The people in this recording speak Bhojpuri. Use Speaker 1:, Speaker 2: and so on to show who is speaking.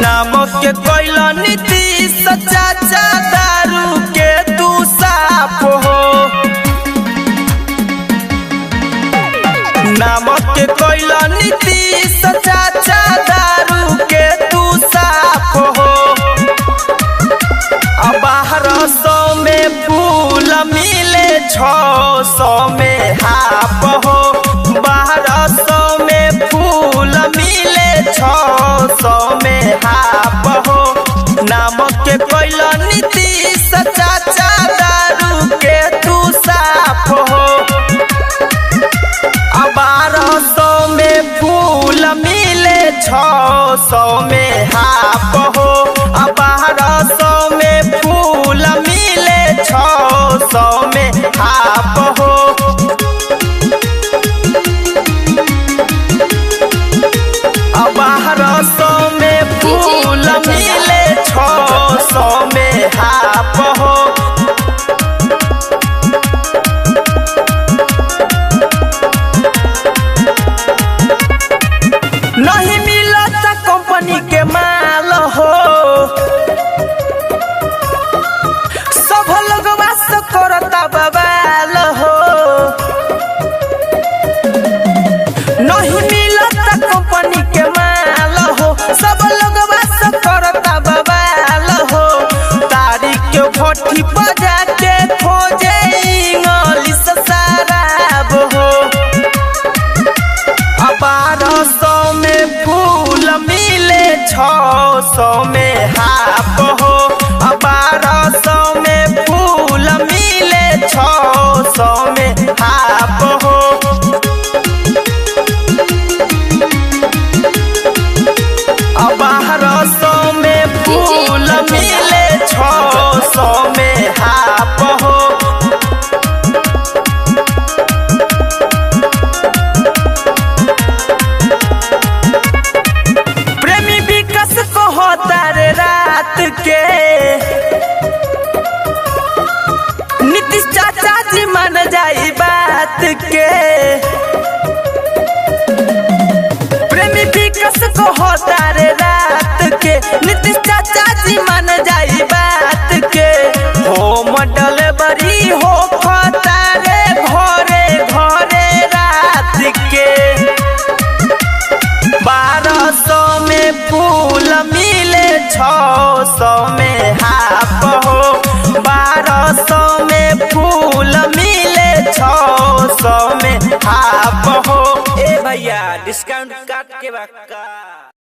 Speaker 1: नामक के कोयला नीतीश चाचा दारू के तू साफ हो। नामक के कोयला नीतीश चाचा दारू के तू साफ हो। 1200 में फूल मिले 600 में हाफ हो। 1200 में फूल मिले 600 में हाफ हो। नामक के कोयला नीतीश चाचा दारू के तू साफ हो। 1200 में फूल मिले 600 में हाफ हो। 1200 में फूल मिले 600 में हाफ हो। 1200 में फूल मिले 600 में हाफ हो। नहीं मिलत कंपनी के माल हो। सब लोगवा से करता बवाल हो। नहीं मिलत कंपनी के माल हो। सब लोगवा से करता बवाल हो। तारीख के भट्टी बजा के खोजे इंग्लिश शराब हो। 1200 में फूल मिले 600 में हाफ हो। 1200 में फूल मिले 600 में हाफ हो। 1200 में फूल मिले 600 में हाफ हो। प्रेमी विकास को होता रे रात के। नीतीश चाचा जी मान जाई बात के। प्रेमी विकास को होता रे रात के। नीतीश चाचा जी मान जाई बात के। होम डिलीवरी हो खाता रे घरे घरे रात के। 1200 में फूल मिले 600 में हाफ हो। 1200 में फूल मिले 600 में हाफ हो। ए भैया डिस्काउंट काट के बक्का।